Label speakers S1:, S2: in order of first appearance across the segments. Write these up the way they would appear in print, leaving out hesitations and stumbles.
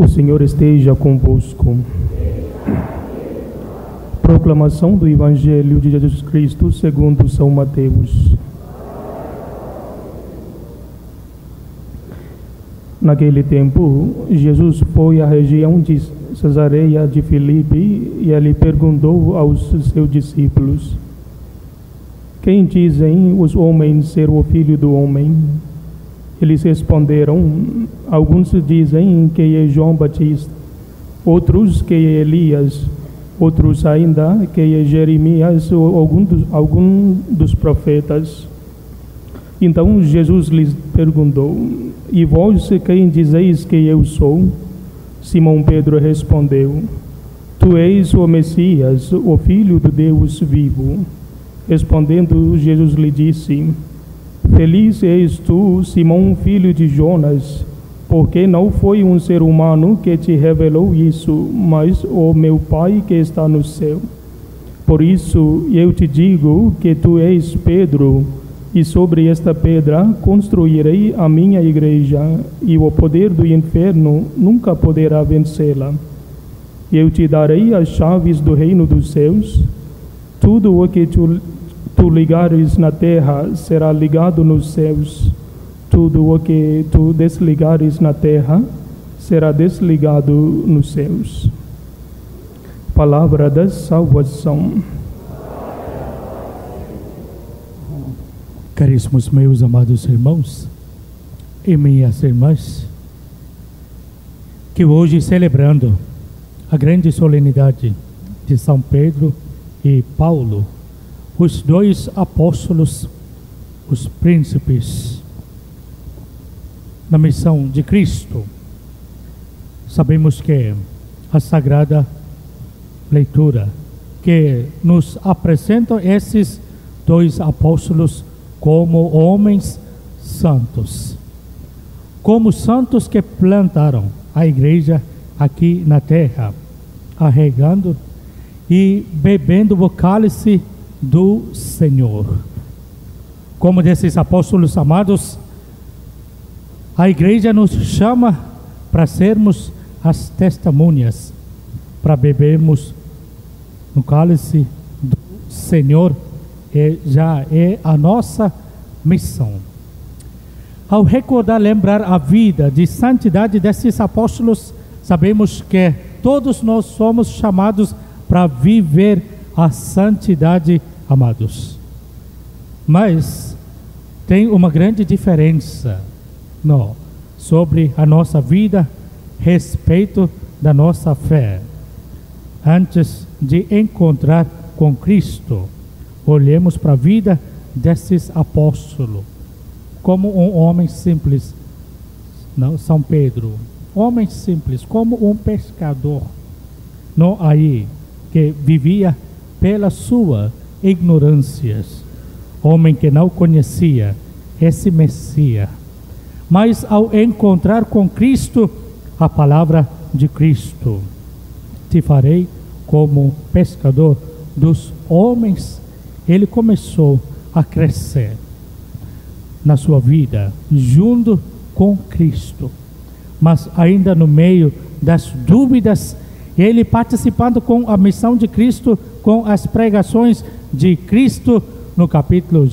S1: O Senhor esteja convosco. Proclamação do Evangelho de Jesus Cristo segundo São Mateus. Naquele tempo, Jesus foi à região de Cesareia de Filipe e ele perguntou aos seus discípulos: Quem dizem os homens ser o Filho do Homem? Eles responderam: Alguns dizem que é João Batista, outros que é Elias, outros ainda que é Jeremias ou algum dos profetas. Então Jesus lhes perguntou: E vós quem dizeis que eu sou? Simão Pedro respondeu: Tu és o Messias, o Filho do Deus vivo. Respondendo, Jesus lhe disse: Feliz és tu, Simão, filho de Jonas, porque não foi um ser humano que te revelou isso, mas o meu Pai que está no céu. Por isso eu te digo que tu és Pedro, e sobre esta pedra construirei a minha igreja, e o poder do inferno nunca poderá vencê-la. Eu te darei as chaves do reino dos céus. Tudo o que tu ligares na terra será ligado nos céus. Tudo o que tu desligares na terra será desligado nos céus. Palavra da salvação.
S2: Caríssimos meus amados irmãos e minhas irmãs, que hoje celebrando a grande solenidade de São Pedro e Paulo, os dois apóstolos, os príncipes na missão de Cristo, sabemos que a Sagrada Leitura que nos apresenta esses dois apóstolos como homens santos, como santos que plantaram a igreja aqui na terra, arregando e bebendo o cálice do Senhor. Como desses apóstolos amados, a igreja nos chama para sermos as testemunhas, para bebermos no cálice do Senhor. Já é a nossa missão. Ao recordar, lembrar a vida de santidade desses apóstolos, sabemos que todos nós somos chamados para viver a santidade, amados. Mas tem uma grande diferença sobre a nossa vida, respeito da nossa fé. Antes de encontrar com Cristo, olhemos para a vida desses apóstolos como um homem simples, São Pedro, homem simples, como um pescador, que vivia pela sua ignorância, homem que não conhecia esse Messias. Mas ao encontrar com Cristo, a palavra de Cristo: Te farei como pescador dos homens. Ele começou a crescer na sua vida junto com Cristo, mas ainda no meio das dúvidas, ele participando com a missão de Cristo, com as pregações de Cristo, no capítulo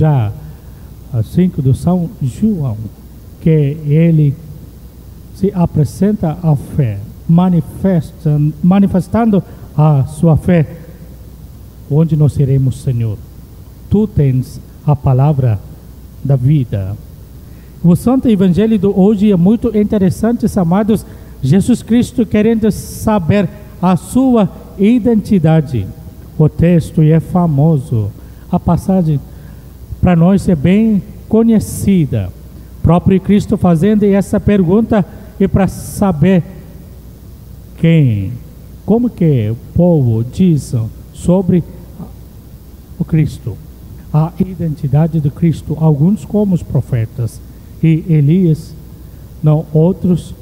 S2: 5 do São João, que ele se apresenta à fé, manifestando a sua fé. Onde nós iremos, Senhor? Tu tens a palavra da vida. O Santo Evangelho de hoje é muito interessante, amados. Jesus Cristo querendo saber a sua identidade. O texto é famoso. A passagem para nós é bem conhecida. O próprio Cristo fazendo essa pergunta e para saber como que o povo diz sobre o Cristo, a identidade de Cristo. Alguns como os profetas e Elias, outros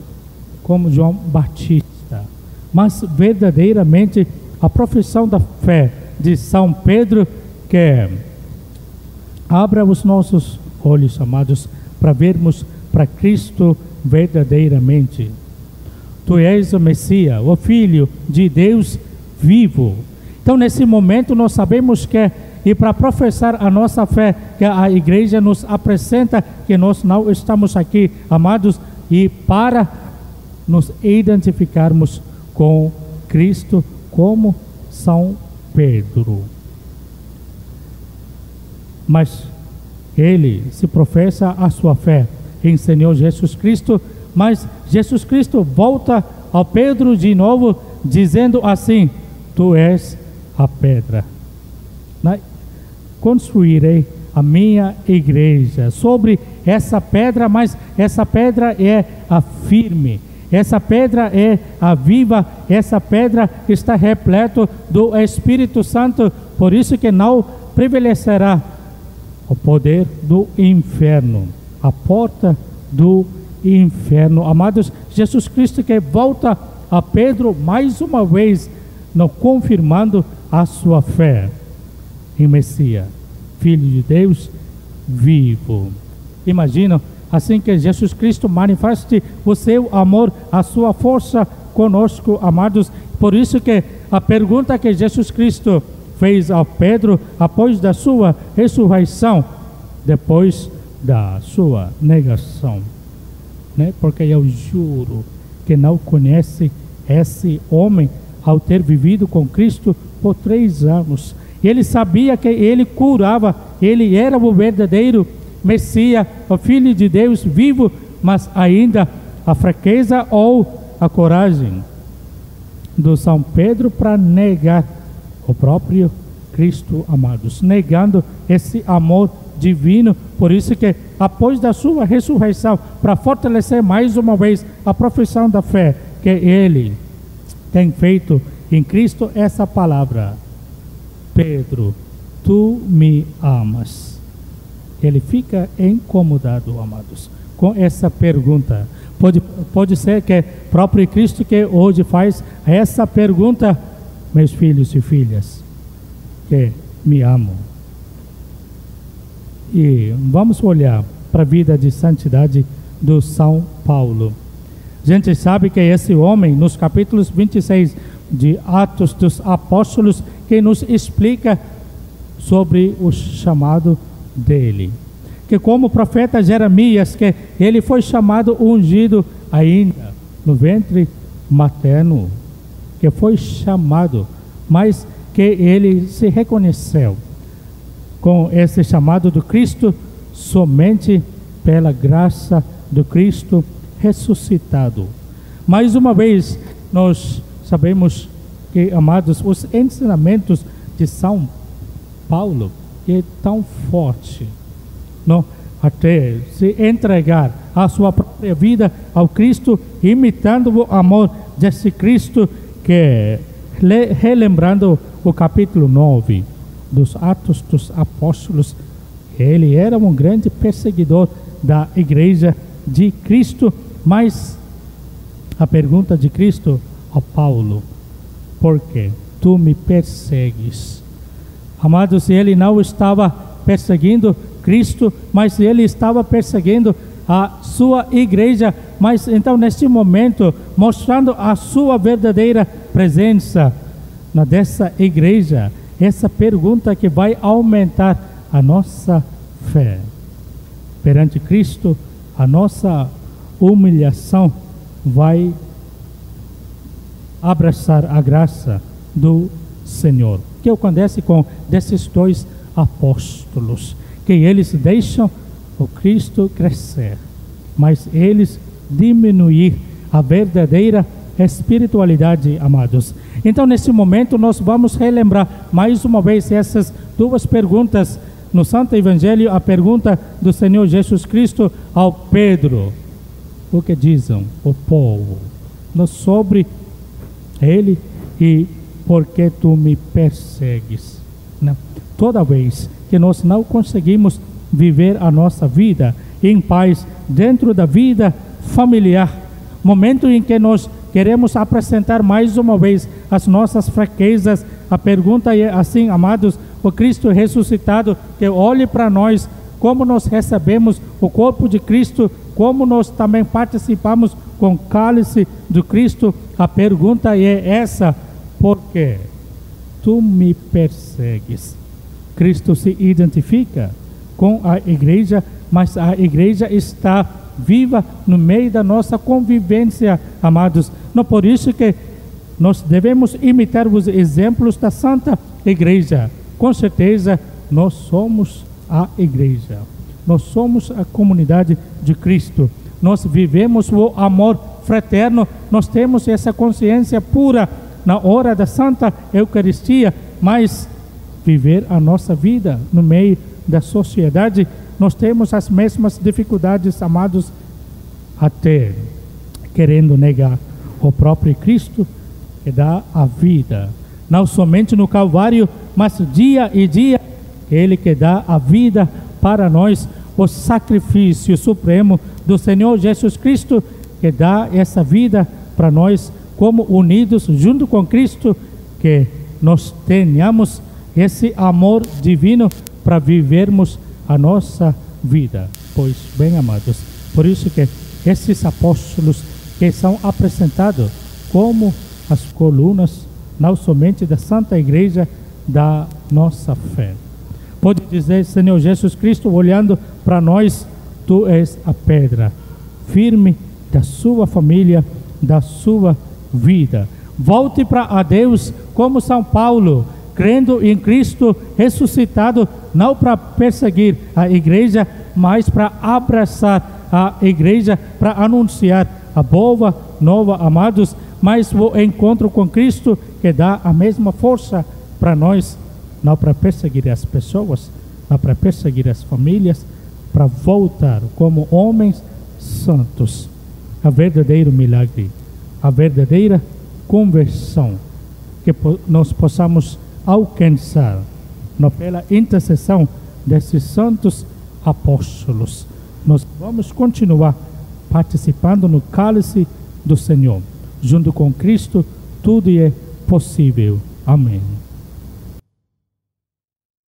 S2: como João Batista. Mas verdadeiramente a profissão da fé de São Pedro, que abra os nossos olhos, amados, para vermos para Cristo verdadeiramente. Tu és o Messias, o Filho de Deus vivo. Então, nesse momento, nós sabemos que, e para professar a nossa fé, que a igreja nos apresenta que nós não estamos aqui, amados, e para nos identificarmos com Cristo como São Pedro. Mas ele se professa a sua fé em Senhor Jesus Cristo, mas Jesus Cristo volta ao Pedro de novo, dizendo assim: tu és a pedra. Construirei a minha igreja sobre essa pedra, mas essa pedra é a firme, essa pedra é a viva, essa pedra está repleta do Espírito Santo, por isso que não prevalecerá o poder do inferno, a porta do inferno. Amados, Jesus Cristo que volta a Pedro mais uma vez, não confirmando a sua fé em Messias, Filho de Deus vivo. Imagina, assim que Jesus Cristo manifeste o seu amor, a sua força conosco, amados. Por isso que a pergunta que Jesus Cristo fez a Pedro após da sua ressurreição, depois da sua negação, né? Porque eu juro que não conhece esse homem ao ter vivido com Cristo por 3 anos. Ele sabia que ele curava, ele era o verdadeiro Messias, o Filho de Deus vivo, mas ainda a fraqueza ou a coragem do São Pedro para negar o próprio Cristo, amados, negando esse amor divino. Por isso que após da sua ressurreição, para fortalecer mais uma vez a profissão da fé que ele tem feito em Cristo, essa palavra: Pedro, tu me amas. Ele fica incomodado, amados, com essa pergunta. Pode ser que próprio Cristo que hoje faz essa pergunta: meus filhos e filhas que me amam. E vamos olhar para a vida de santidade do São Paulo. A gente sabe que esse homem, nos capítulos 26 de Atos dos Apóstolos, que nos explica sobre o chamado dele, que como profeta Jeremias, que ele foi chamado ungido ainda no ventre materno, que foi chamado, mas que ele se reconheceu com esse chamado do Cristo somente pela graça do Cristo ressuscitado. Mais uma vez, nós sabemos que, amados, os ensinamentos de São Paulo é tão forte, não? Até se entregar a sua própria vida ao Cristo, imitando o amor desse Cristo, que, relembrando o capítulo 9 dos Atos dos Apóstolos, ele era um grande perseguidor da igreja de Cristo. Mas a pergunta de Cristo a Paulo: por que tu me persegues? Amados, ele não estava perseguindo Cristo, mas ele estava perseguindo a sua igreja. Mas então, neste momento, mostrando a sua verdadeira presença dessa igreja, essa pergunta que vai aumentar a nossa fé perante Cristo, a nossa humilhação vai abraçar a graça do Senhor. O que acontece com desses 2 apóstolos? Que eles deixam o Cristo crescer, mas eles diminuir a verdadeira espiritualidade, amados. Então, nesse momento, nós vamos relembrar mais uma vez essas 2 perguntas no Santo Evangelho. A pergunta do Senhor Jesus Cristo ao Pedro: o que dizem o povo sobre ele, e por que tu me persegues? Não. Toda vez que nós não conseguimos viver a nossa vida em paz dentro da vida familiar, momento em que nós queremos apresentar mais uma vez as nossas fraquezas, a pergunta é assim, amados: o Cristo ressuscitado que olhe para nós, como nós recebemos o corpo de Cristo, como nós também participamos com o cálice do Cristo, a pergunta é essa: por quê tu me persegues? Cristo se identifica com a igreja, mas a igreja está viva no meio da nossa convivência, amados. Não por isso que nós devemos imitar os exemplos da Santa Igreja. Com certeza, nós somos a igreja. Nós somos a comunidade de Cristo. Nós vivemos o amor fraterno. Nós temos essa consciência pura na hora da Santa Eucaristia, mas viver a nossa vida no meio da sociedade, nós temos as mesmas dificuldades, amados, até querendo negar o próprio Cristo que dá a vida, não somente no Calvário, mas dia e dia, Ele que dá a vida para nós, o sacrifício supremo do Senhor Jesus Cristo, que dá essa vida para nós, como unidos junto com Cristo, que nós tenhamos esse amor divino para vivermos a nossa vida. Pois bem, amados, por isso que esses apóstolos que são apresentados como as colunas, não somente da Santa Igreja, da nossa fé. Pode dizer, Senhor Jesus Cristo, olhando para nós: tu és a pedra firme da sua família, da sua vida. Volte para a Deus como São Paulo, crendo em Cristo ressuscitado, não para perseguir a igreja, mas para abraçar a igreja, para anunciar a boa nova, amados. Mas o encontro com Cristo que dá a mesma força para nós, não para perseguir as pessoas, não para perseguir as famílias, para voltar como homens santos. A verdadeiro milagre, a verdadeira conversão, que nós possamos alcançar pela intercessão desses santos apóstolos. Nós vamos continuar participando no cálice do Senhor. Junto com Cristo, tudo é possível. Amém.